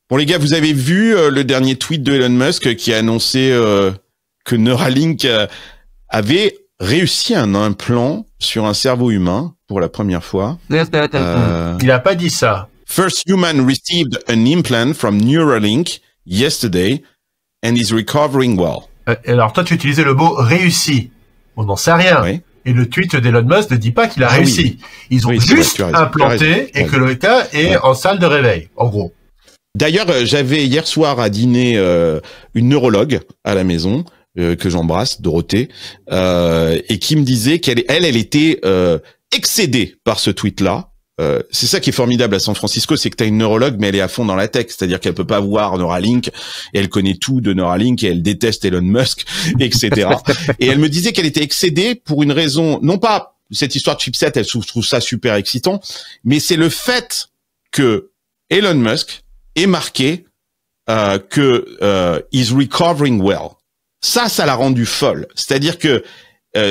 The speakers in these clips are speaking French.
Bon les gars, vous avez vu le dernier tweet de Elon Musk qui a annoncé que Neuralink avait réussi un implant sur un cerveau humain pour la première fois. Il n'a pas dit ça. First human received an implant from Neuralink yesterday and is recovering well. Alors toi, tu utilisais le mot réussi. On n'en sait rien. Oui. Et le tweet d'Elon Musk ne dit pas qu'il a réussi. Oui. Ils ont juste implanté et que le gars est en salle de réveil, en gros. D'ailleurs, j'avais hier soir à dîner une neurologue à la maison que j'embrasse, Dorothée, et qui me disait qu'elle était excédée par ce tweet-là. C'est ça qui est formidable à San Francisco, c'est que tu as une neurologue, mais elle est à fond dans la tech, c'est-à-dire qu'elle peut pas voir Neuralink, et elle connaît tout de Neuralink, et elle déteste Elon Musk, etc. Et elle me disait qu'elle était excédée pour une raison, non pas cette histoire de chipset, elle trouve ça super excitant, mais c'est le fait que Elon Musk ait marqué que is recovering well. Ça l'a rendu folle. C'est-à-dire que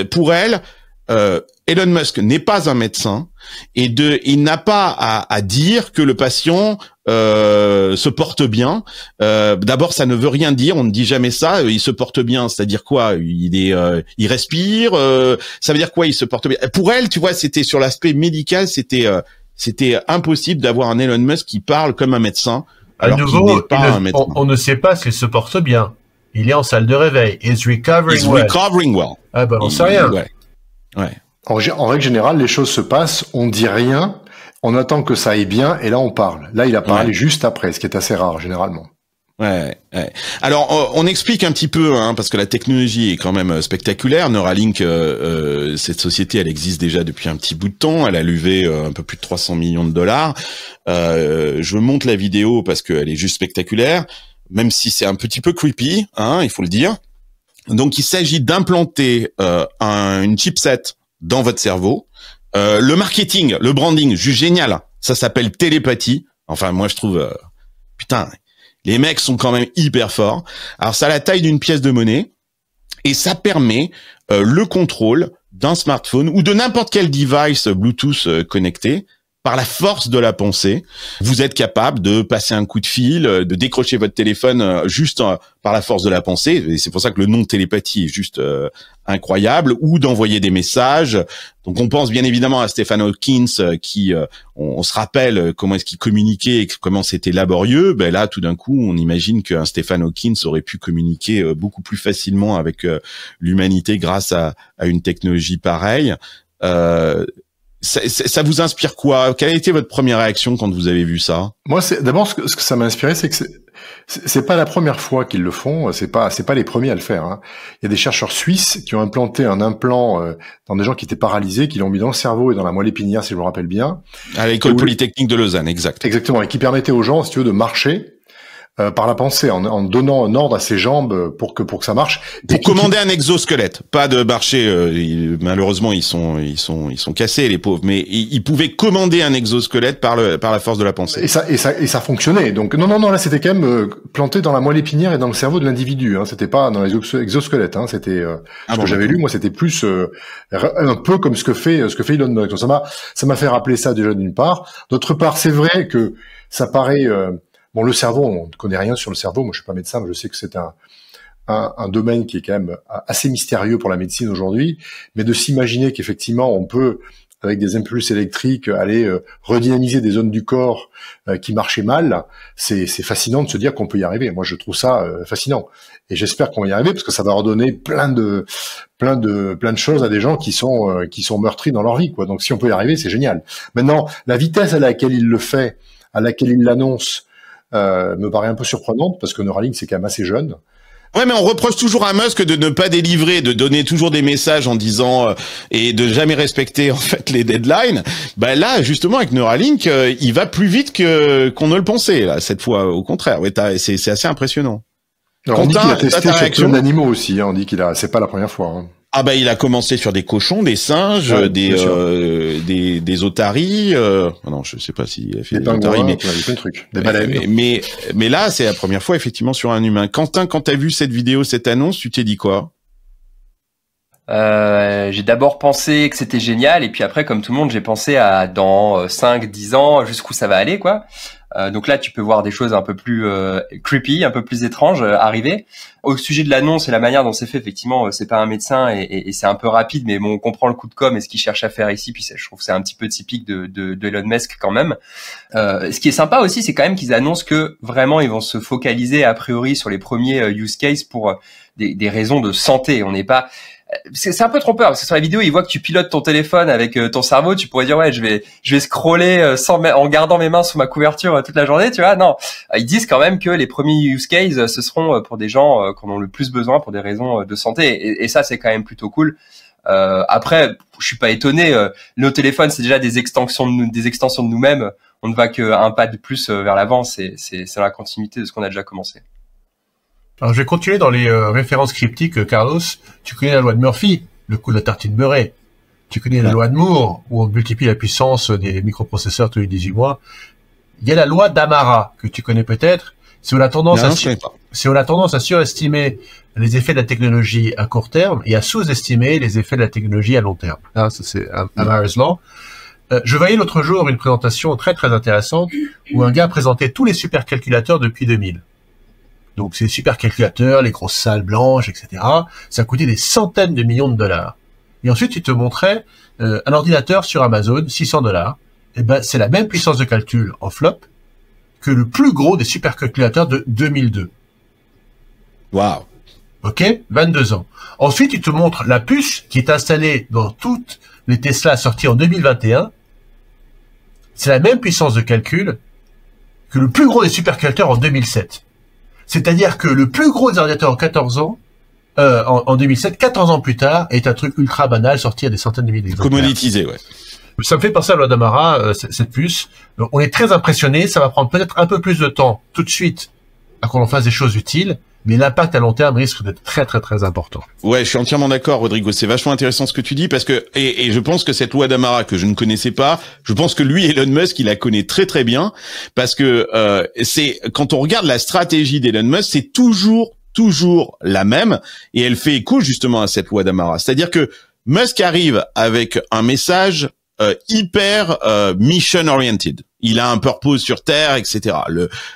pour elle, Elon Musk n'est pas un médecin et il n'a pas à dire que le patient se porte bien. D'abord, ça ne veut rien dire. On ne dit jamais ça. Il se porte bien, c'est-à-dire quoi? Il respire. Ça veut dire quoi? Il se porte bien. Pour elle, tu vois, c'était sur l'aspect médical, c'était impossible d'avoir un Elon Musk qui parle comme un médecin. Alors qu'il n'est pas un médecin. On ne sait pas s'il se porte bien. Il est en salle de réveil. He's recovering well. Ah ben, on sait rien. Ouais. En règle générale, les choses se passent, on dit rien, on attend que ça aille bien, et là on parle. Là, il a parlé juste après, ce qui est assez rare généralement. Ouais. Alors, on explique un petit peu, parce que la technologie est quand même spectaculaire. Neuralink, cette société, elle existe déjà depuis un petit bout de temps. Elle a levé un peu plus de 300 millions de dollars. Je montre la vidéo parce qu'elle est juste spectaculaire, même si c'est un petit peu creepy, il faut le dire. Donc, il s'agit d'implanter une chipset dans votre cerveau. Le marketing, le branding, juste génial. Ça s'appelle télépathie. Enfin, moi, je trouve... putain, les mecs sont quand même hyper forts. Alors, ça a la taille d'une pièce de monnaie. Et ça permet le contrôle d'un smartphone ou de n'importe quel device Bluetooth connecté. Par la force de la pensée, vous êtes capable de passer un coup de fil, de décrocher votre téléphone juste par la force de la pensée. Et c'est pour ça que le nom de télépathie est juste incroyable, ou d'envoyer des messages. Donc on pense bien évidemment à Stephen Hawking qui, on se rappelle comment est-ce qu'il communiquait et comment c'était laborieux. Ben là, tout d'un coup, on imagine qu'un Stephen Hawking aurait pu communiquer beaucoup plus facilement avec l'humanité grâce à une technologie pareille. Ça vous inspire quoi? Quelle a été votre première réaction quand vous avez vu ça? Moi, d'abord ce que ça m'a inspiré, c'est que c'est pas la première fois qu'ils le font. C'est pas les premiers à le faire. Il y a des chercheurs suisses qui ont implanté un implant dans des gens qui étaient paralysés, qui l'ont mis dans le cerveau et dans la moelle épinière, si je me rappelle bien. À l'école polytechnique de Lausanne, exact. Exactement, et qui permettait aux gens, si tu veux, de marcher. Par la pensée, en donnant un ordre à ses jambes pour que ça marche. Pour commander un exosquelette, pas de marcher. Malheureusement, ils sont cassés les pauvres, mais ils pouvaient commander un exosquelette par la force de la pensée. Et ça fonctionnait. Donc non, là c'était quand même planté dans la moelle épinière et dans le cerveau de l'individu. C'était pas dans les exosquelettes. C'était ce que j'avais lu. Moi, c'était plus un peu comme ce que fait Elon Musk. Donc ça m'a fait rappeler ça déjà d'une part. D'autre part, c'est vrai que ça paraît bon, le cerveau, on ne connaît rien sur le cerveau. Moi, je suis pas médecin, mais je sais que c'est un domaine qui est quand même assez mystérieux pour la médecine aujourd'hui. Mais de s'imaginer qu'effectivement, on peut, avec des impulses électriques, aller redynamiser des zones du corps qui marchaient mal, c'est fascinant de se dire qu'on peut y arriver. Moi, je trouve ça fascinant. Et j'espère qu'on va y arriver parce que ça va redonner plein de choses à des gens qui sont meurtris dans leur vie, quoi. Donc, si on peut y arriver, c'est génial. Maintenant, la vitesse à laquelle il le fait, à laquelle il l'annonce, me paraît un peu surprenante parce que Neuralink c'est quand même assez jeune. Ouais, mais on reproche toujours à Musk de ne pas délivrer, de donner toujours des messages en disant et de jamais respecter en fait les deadlines. Bah là, justement, avec Neuralink, il va plus vite qu'on ne le pensait là cette fois. Au contraire, ouais, c'est assez impressionnant. Alors, on dit qu'il a testé sur plein d'animaux aussi. On dit c'est pas la première fois. Ah bah il a commencé sur des cochons, des singes, des otaries. Non, je sais pas s'il a fait des otaries, mais plein de trucs. Des baleines. Mais là, c'est la première fois effectivement sur un humain. Quentin, quand t'as vu cette vidéo, cette annonce, tu t'es dit quoi? J'ai d'abord pensé que c'était génial, et puis après, comme tout le monde, j'ai pensé à dans 5, 10 ans, jusqu'où ça va aller, quoi. Donc là, tu peux voir des choses un peu plus creepy, un peu plus étranges arriver. Au sujet de l'annonce et la manière dont c'est fait, effectivement, c'est pas un médecin et c'est un peu rapide, mais bon, on comprend le coup de com' et ce qu'il cherche à faire ici. Puis je trouve que c'est un petit peu typique de Elon Musk quand même. Ce qui est sympa aussi, c'est quand même qu'ils annoncent que vraiment ils vont se focaliser a priori sur les premiers use cases pour des raisons de santé. On n'est pas c'est un peu trompeur parce que sur la vidéo, il voit que tu pilotes ton téléphone avec ton cerveau. Tu pourrais dire ouais, je vais scroller en gardant mes mains sous ma couverture toute la journée, tu vois. Non, ils disent quand même que les premiers use cases ce seront pour des gens qui en ont le plus besoin pour des raisons de santé. Et ça, c'est quand même plutôt cool. Après, je suis pas étonné. Nos téléphones, c'est déjà des extensions de nous-mêmes. On ne va qu'un pas de plus vers l'avant. C'est la continuité de ce qu'on a déjà commencé. Alors, je vais continuer dans les références cryptiques, Carlos. Tu connais la loi de Murphy, le coup de la tartine beurrée. Tu connais la loi de Moore, où on multiplie la puissance des microprocesseurs tous les 18 mois. Il y a la loi d'Amara, que tu connais peut-être. C'est où on a tendance à surestimer les effets de la technologie à court terme et à sous-estimer les effets de la technologie à long terme. Là, ça, c'est Amara's Law. Je voyais l'autre jour une présentation très très intéressante où un gars présentait tous les supercalculateurs depuis 2000. Donc, ces supercalculateurs, les grosses salles blanches, etc. Ça coûtait des centaines de millions de dollars. Et ensuite, il te montrait un ordinateur sur Amazon, $600. Et ben, c'est la même puissance de calcul en flop que le plus gros des supercalculateurs de 2002. Waouh. Ok, 22 ans. Ensuite, il te montre la puce qui est installée dans toutes les Tesla sorties en 2021. C'est la même puissance de calcul que le plus gros des supercalculateurs en 2007. C'est-à-dire que le plus gros des ordinateurs en 14 ans, en 2007, 14 ans plus tard, est un truc ultra banal sorti à des centaines de milliers d'exemplaires. Commoditisé, ouais. Ça me fait penser à la loi d'Amara, cette puce. Donc, on est très impressionné. Ça va prendre peut-être un peu plus de temps tout de suite à qu'on en fasse des choses utiles, mais l'impact à long terme risque d'être très très très important. Ouais, je suis entièrement d'accord, Rodrigo. C'est vachement intéressant ce que tu dis parce que et je pense que cette loi d'Amara que je ne connaissais pas, je pense que lui, Elon Musk, il la connaît très très bien parce que c'est quand on regarde la stratégie d'Elon Musk, c'est toujours la même et elle fait écho justement à cette loi d'Amara. C'est-à-dire que Musk arrive avec un message hyper mission oriented. Il a un purpose sur Terre, etc.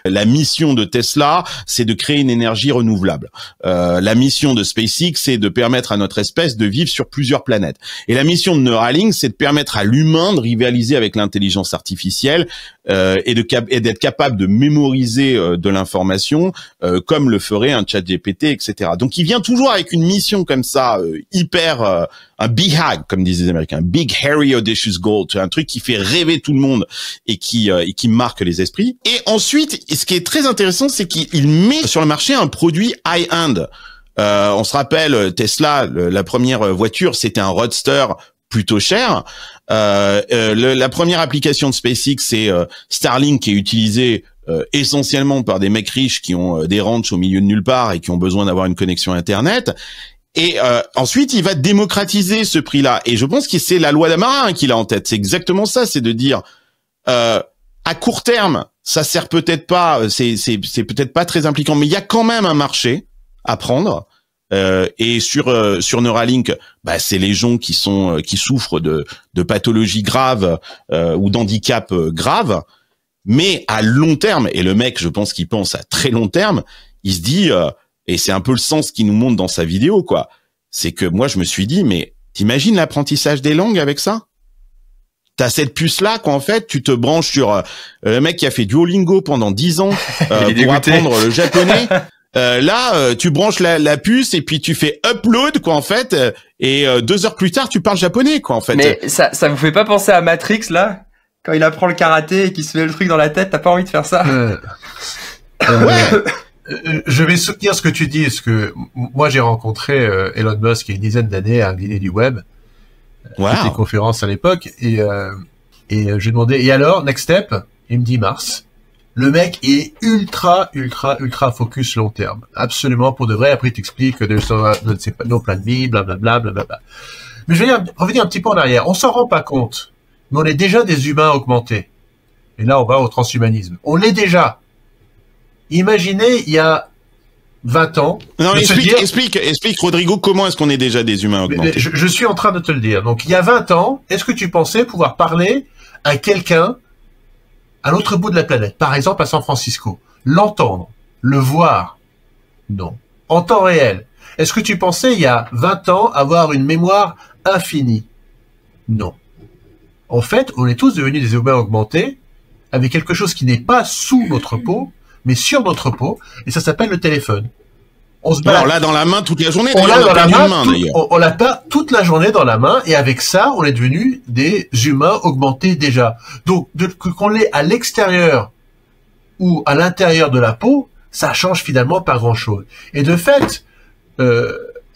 La mission de Tesla, c'est de créer une énergie renouvelable. La mission de SpaceX, c'est de permettre à notre espèce de vivre sur plusieurs planètes. Et la mission de Neuralink, c'est de permettre à l'humain de rivaliser avec l'intelligence artificielle et d'être capable de mémoriser de l'information comme le ferait un ChatGPT, etc. Donc, il vient toujours avec une mission comme ça, hyper un big hack, comme disent les Américains, big hairy audacious goal, un truc qui fait rêver tout le monde et qui marque les esprits. Et ensuite, ce qui est très intéressant, c'est qu'il met sur le marché un produit high-end. On se rappelle, Tesla, la première voiture, c'était un Roadster plutôt cher. La première application de SpaceX, c'est Starlink, qui est utilisée essentiellement par des mecs riches qui ont des ranchs au milieu de nulle part et qui ont besoin d'avoir une connexion Internet. Et ensuite, il va démocratiser ce prix-là. Et je pense que c'est la loi d'Amara qu'il a en tête. C'est exactement ça, c'est de dire à court terme, ça sert peut-être pas, c'est peut-être pas très impliquant, mais il y a quand même un marché à prendre. Et sur Neuralink, bah c'est les gens qui souffrent de pathologies graves ou d'handicaps graves. Mais à long terme, et le mec, je pense qu'il pense à très long terme, il se dit et c'est un peu le sens qu'il nous montre dans sa vidéo, quoi. C'est que moi, je me suis dit, mais t'imagines l'apprentissage des langues avec ça? T'as cette puce-là, quoi, en fait, tu te branches sur le mec qui a fait Duolingo pendant 10 ans pour apprendre le japonais. Là, tu branches la puce et puis tu fais upload, quoi, en fait, et 2 heures plus tard, tu parles japonais, quoi, en fait. Mais ça vous fait pas penser à Matrix, là? Quand il apprend le karaté et qu'il se met le truc dans la tête, t'as pas envie de faire ça? Ouais. Je vais soutenir ce que tu dis, parce que moi j'ai rencontré Elon Musk il y a une dizaine d'années à un dîner du web, des conférences à l'époque, et je lui ai demandé, et alors, next step? Il me dit Mars. Le mec est ultra focus long terme. Absolument, pour de vrai. Après, il t'explique que c'est pas nos plans de vie, blablabla, blablabla. Mais je vais revenir un petit peu en arrière. On s'en rend pas compte, mais on est déjà des humains augmentés. Et là, on va au transhumanisme. On l'est déjà. Imaginez, il y a 20 ans. Non, explique, Rodrigo, comment est-ce qu'on est déjà des humains augmentés? Je suis en train de te le dire. Donc, il y a 20 ans, est-ce que tu pensais pouvoir parler à quelqu'un à l'autre bout de la planète, par exemple à San Francisco, l'entendre, le voir? Non. En temps réel. Est-ce que tu pensais, il y a 20 ans, avoir une mémoire infinie? Non. En fait, on est tous devenus des humains augmentés avec quelque chose qui n'est pas sous notre peau, mais sur notre peau, et ça s'appelle le téléphone. On se balade. On l'a dans la main toute la journée. On l'a dans la main, on l'a pas toute la journée dans la main, et avec ça, on est devenus des humains augmentés déjà. Donc, qu'on l'ait à l'extérieur ou à l'intérieur de la peau, ça change finalement pas grand-chose. Et de fait,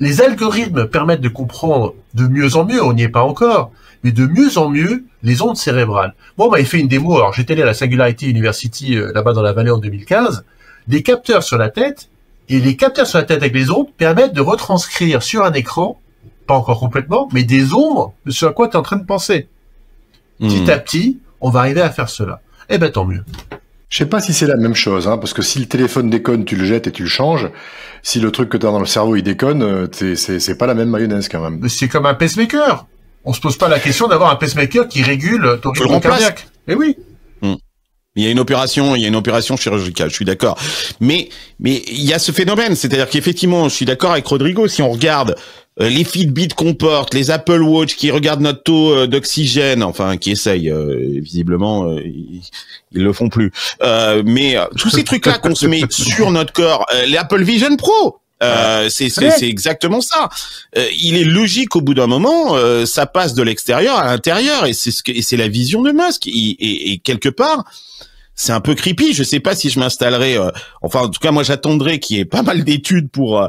les algorithmes permettent de comprendre de mieux en mieux, on n'y est pas encore, mais de mieux en mieux les ondes cérébrales. Moi, on m'avait fait une démo, alors j'étais allé à la Singularity University là-bas dans la vallée en 2015, des capteurs sur la tête, et les capteurs sur la tête avec les ondes permettent de retranscrire sur un écran, pas encore complètement, mais des ombres de ce à quoi tu es en train de penser. Petit à petit, on va arriver à faire cela. Eh ben tant mieux. Je sais pas si c'est la même chose, hein, parce que si le téléphone déconne, tu le jettes et tu le changes. Si le truc que tu as dans le cerveau, il déconne, c'est pas la même mayonnaise quand même. C'est comme un pacemaker. On se pose pas la question d'avoir un pacemaker qui régule ton rythme cardiaque. Eh oui. Il y a une opération chirurgicale, je suis d'accord. Mais il y a ce phénomène, c'est-à-dire qu'effectivement, je suis d'accord avec Rodrigo, si on regarde les Fitbit qu'on porte, les Apple Watch qui regardent notre taux d'oxygène, enfin qui essayent, visiblement ils le font plus. Mais tous ces trucs-là qu'on se met sur notre corps, les Apple Vision Pro, c'est exactement ça. Il est logique au bout d'un moment, ça passe de l'extérieur à l'intérieur, et c'est la vision de Musk. Et quelque part, c'est un peu creepy. Je sais pas si je m'installerai. Enfin, en tout cas, moi, j'attendrai qu'il y ait pas mal d'études pour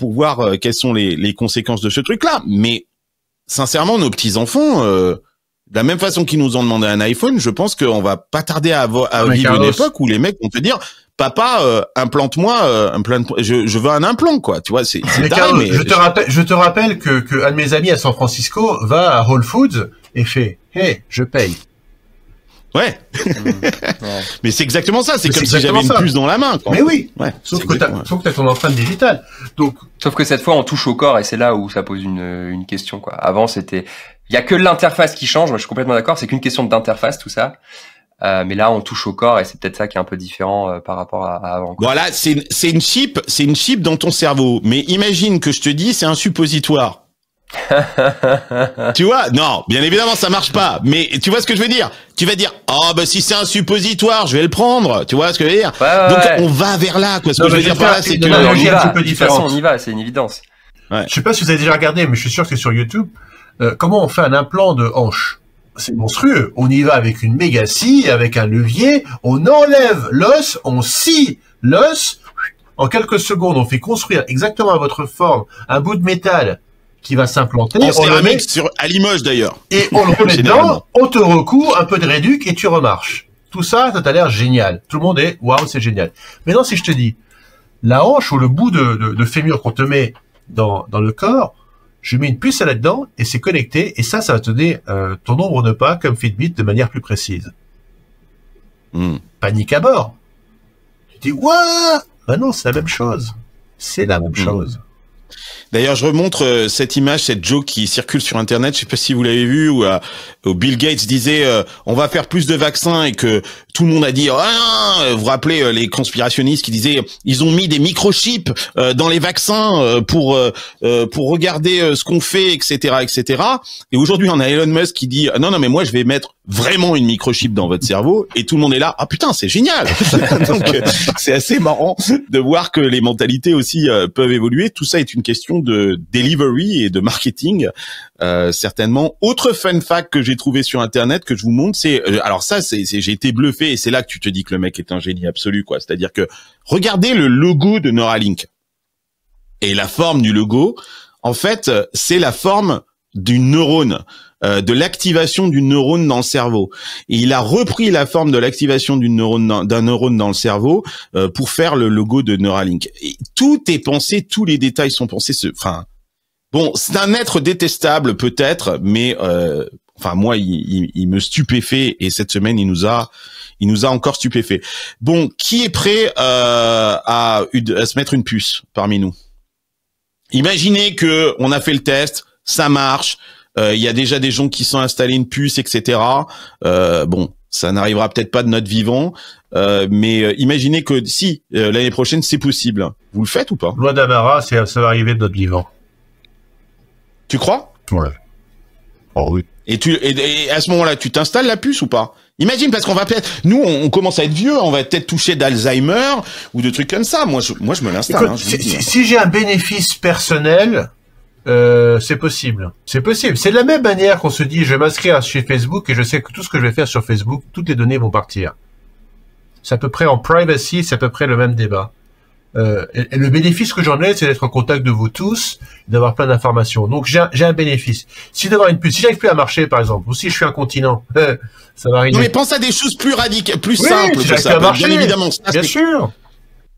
voir quelles sont les conséquences de ce truc-là. Mais sincèrement, nos petits enfants, de la même façon qu'ils nous ont demandé un iPhone, je pense qu'on va pas tarder à vivre une époque où les mecs vont te dire: papa, implante-moi, je veux un implant, quoi. Tu vois, c'est dingue. Mais je te rappelle que un de mes amis à San Francisco va à Whole Foods et fait: hey, je paye. Ouais. Mais c'est exactement ça. C'est comme si j'avais une puce dans la main, quoi. Mais oui. Ouais. Sauf que t'as ton empreinte digitale. Donc. Sauf que cette fois, on touche au corps, et c'est là où ça pose une question, quoi. Avant, il y a que l'interface qui change. Moi, je suis complètement d'accord. C'est qu'une question d'interface, tout ça. Mais là, on touche au corps, et c'est peut-être ça qui est un peu différent par rapport à avant, quoi. Voilà, c'est une chip dans ton cerveau. Mais imagine que je te dis, c'est un suppositoire. Tu vois, non, bien évidemment ça marche pas, mais tu vois ce que je veux dire. Tu vas dire: oh bah si c'est un suppositoire, je vais le prendre. Tu vois ce que je veux dire. Donc on va vers là, quoi. Ce que je veux dire par là, c'est que on y va. De toute façon, on y va, c'est une évidence. Ouais. Je sais pas si vous avez déjà regardé, mais je suis sûr que sur YouTube, comment on fait un implant de hanche. C'est monstrueux. On y va avec une méga scie, avec un levier, on enlève l'os, on scie l'os. En quelques secondes, on fait construire exactement à votre forme un bout de métal qui va s'implanter. On le met à Limoges d'ailleurs. Et on le remet dedans, on te recourt, un peu de réduc et tu remarches. Tout ça, ça t'a l'air génial. Tout le monde est, waouh, c'est génial. Maintenant, si je te dis, la hanche ou le bout de fémur qu'on te met dans le corps, je mets une puce là-dedans et c'est connecté, et ça va te donner ton nombre de pas comme Fitbit de manière plus précise. Panique à bord. Tu dis, waouh! Ben non, c'est la même chose. C'est la même chose. D'ailleurs, je remontre cette image, cette joke qui circule sur Internet. Je sais pas si vous l'avez vu, où Bill Gates disait on va faire plus de vaccins, et que tout le monde a dit vous vous rappelez les conspirationnistes qui disaient ils ont mis des microchips dans les vaccins pour regarder ce qu'on fait, etc., etc. Et aujourd'hui, on a Elon Musk qui dit non mais moi je vais mettre vraiment une microchip dans votre cerveau, et tout le monde est là, ah putain, c'est génial. Donc c'est assez marrant de voir que les mentalités aussi peuvent évoluer. Tout ça est une question de delivery et de marketing, certainement. Autre fun fact que j'ai trouvé sur Internet que je vous montre, c'est alors ça, j'ai été bluffé, et c'est là que tu te dis que le mec est un génie absolu, quoi. C'est-à-dire que regardez le logo de Neuralink, et la forme du logo, en fait, c'est la forme d'une neurone, de l'activation d'une neurone dans le cerveau. Et il a repris la forme de l'activation d'un neurone dans le cerveau pour faire le logo de Neuralink. Et tout est pensé, tous les détails sont pensés. Bon, c'est un être détestable peut-être, mais enfin moi, il me stupéfait. Et cette semaine, il nous a Il nous a encore stupéfait. Bon, qui est prêt à se mettre une puce parmi nous? Imaginez que on a fait le test, ça marche. Il y a déjà des gens qui sont installés une puce, etc. Bon, ça n'arrivera peut-être pas de notre vivant, mais imaginez que si l'année prochaine c'est possible, vous le faites ou pas? Loi d'Amara, ça va arriver de notre vivant. Tu crois? Ouais. Oh oui. Et à ce moment-là, tu t'installes la puce ou pas? Imagine, parce qu'on va peut-être, nous, on commence à être vieux, on va peut-être toucher d'Alzheimer ou de trucs comme ça. Moi, je me l'installe. Écoute, si j'ai un bénéfice personnel, c'est possible. C'est possible. C'est de la même manière qu'on se dit, je vais m'inscrire chez Facebook et je sais que tout ce que je vais faire sur Facebook, toutes les données vont partir. C'est à peu près en privacy, c'est à peu près le même débat. Et le bénéfice que j'en ai, c'est d'être en contact de vous tous, d'avoir plein d'informations. Donc j'ai un bénéfice. Si d'avoir une puce, si j'arrive plus à marcher, par exemple, ou si je suis incontinent, ça va arriver. Non mais pense à des choses plus radicales, plus simples si que ça. À marcher, bien évidemment. Ça, bien sûr.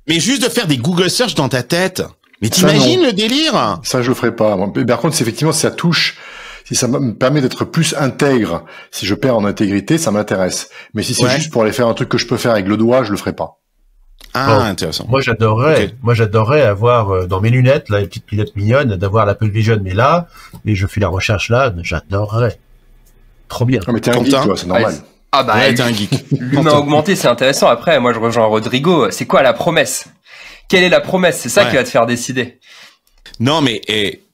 Mais juste de faire des Google Search dans ta tête. Mais t'imagines le délire? Ça, je le ferai pas. Par contre, effectivement, si ça touche, si ça me permet d'être plus intègre, si je perds en intégrité, ça m'intéresse. Mais si c'est juste pour aller faire un truc que je peux faire avec le doigt, je le ferai pas. Ah, intéressant. Moi, j'adorerais avoir dans mes lunettes, là, les petites lunettes mignonnes, d'avoir l'Apple Vision. Mais là, et je fais la recherche là, j'adorerais. Trop bien. Non, mais t'es un geek, toi, c'est normal. Ah bah, ouais, t'es un geek. L'humain augmenté, c'est intéressant. Après, moi, je rejoins Rodrigo. C'est quoi la promesse? Quelle est la promesse? C'est ça qui va te faire décider. Non, mais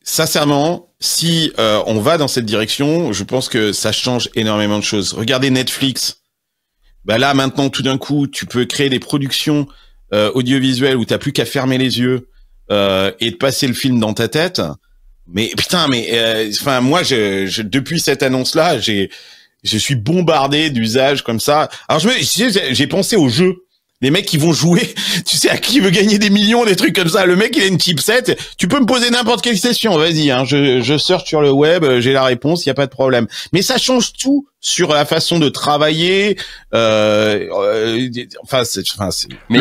sincèrement, si on va dans cette direction, je pense que ça change énormément de choses. Regardez Netflix. Bah là, maintenant, tout d'un coup, tu peux créer des productions audiovisuelles où t'as plus qu'à fermer les yeux et de passer le film dans ta tête. Mais putain, enfin moi, depuis cette annonce-là, je suis bombardé d'usages comme ça. Alors j'ai pensé aux jeux. Les mecs qui vont jouer, tu sais, à qui veut gagner des millions, des trucs comme ça. Le mec, il a une chipset. Tu peux me poser n'importe quelle question. Vas-y, hein. Je search sur le web, j'ai la réponse, il y a pas de problème. Mais ça change tout sur la façon de travailler. Mais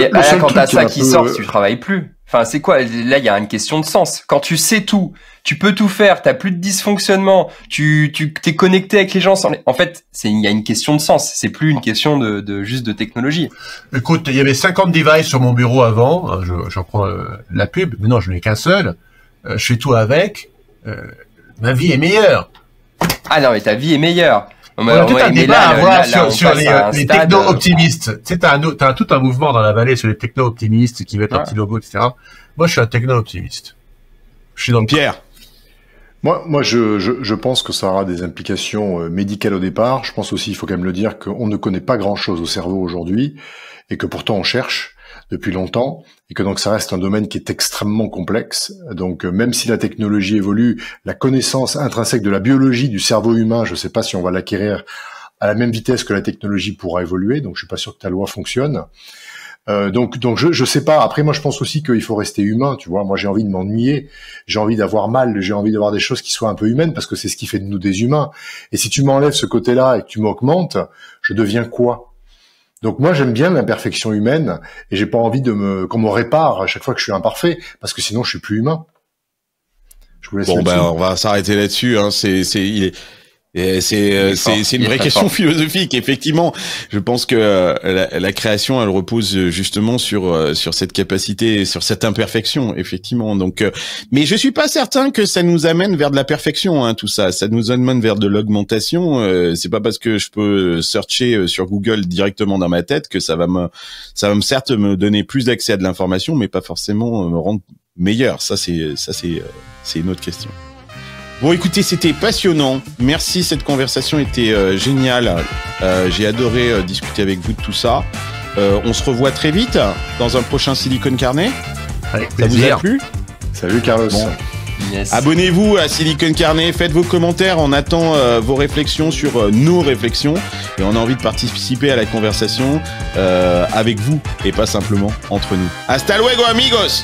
là, quand t'as ça qui sort, tu travailles plus. Enfin, c'est quoi? Là, il y a une question de sens. Quand tu sais tout, tu peux tout faire, t'as plus de dysfonctionnement, tu t'es connecté avec les gens en fait, il y a une question de sens. C'est plus une question de juste de technologie. Écoute, il y avait 50 devices sur mon bureau avant. J'en prends la pub. Mais non, je n'ai qu'un seul. Je fais tout avec. Ma vie est meilleure. Ah non, mais ta vie est meilleure. On a tout un débat à avoir sur les techno-optimistes. Tu sais, t'as tout un mouvement dans la vallée sur les techno-optimistes qui veulent un petit logo, etc. Moi, je suis un techno-optimiste. Je suis dans le Pierre. Moi, je pense que ça aura des implications médicales au départ. Je pense aussi, il faut quand même le dire, qu'on ne connaît pas grand-chose au cerveau aujourd'hui et que pourtant on cherche depuis longtemps et que donc ça reste un domaine qui est extrêmement complexe. Donc même si la technologie évolue, la connaissance intrinsèque de la biologie du cerveau humain, je ne sais pas si on va l'acquérir à la même vitesse que la technologie pourra évoluer. Donc je suis pas sûr que ta loi fonctionne. Donc je sais pas. Après moi je pense aussi qu'il faut rester humain, tu vois. Moi j'ai envie de m'ennuyer, j'ai envie d'avoir mal, j'ai envie d'avoir des choses qui soient un peu humaines parce que c'est ce qui fait de nous des humains. Et si tu m'enlèves ce côté-là et que tu m'augmentes, je deviens quoi? Donc moi j'aime bien l'imperfection humaine et j'ai pas envie qu'on me répare à chaque fois que je suis imparfait parce que sinon je suis plus humain. Je vous laisse on va s'arrêter là-dessus. Hein. C'est une vraie question philosophique. Effectivement, je pense que la création, elle repose justement sur cette capacité, sur cette imperfection, effectivement. Donc, mais je suis pas certain que ça nous amène vers de la perfection, hein, tout ça. Ça nous amène vers de l'augmentation. C'est pas parce que je peux searcher sur Google directement dans ma tête que ça va certes me donner plus d'accès à de l'information, mais pas forcément me rendre meilleur. Ça c'est une autre question. Bon, écoutez, c'était passionnant. Merci, cette conversation était géniale. J'ai adoré discuter avec vous de tout ça. On se revoit très vite dans un prochain Silicon Carnet. Avec ça plaisir. vous a plu? Salut Carlos. Bon. Yes. Abonnez-vous à Silicon Carnet, faites vos commentaires, on attend vos réflexions sur nos réflexions et on a envie de participer à la conversation avec vous et pas simplement entre nous. Hasta luego, amigos!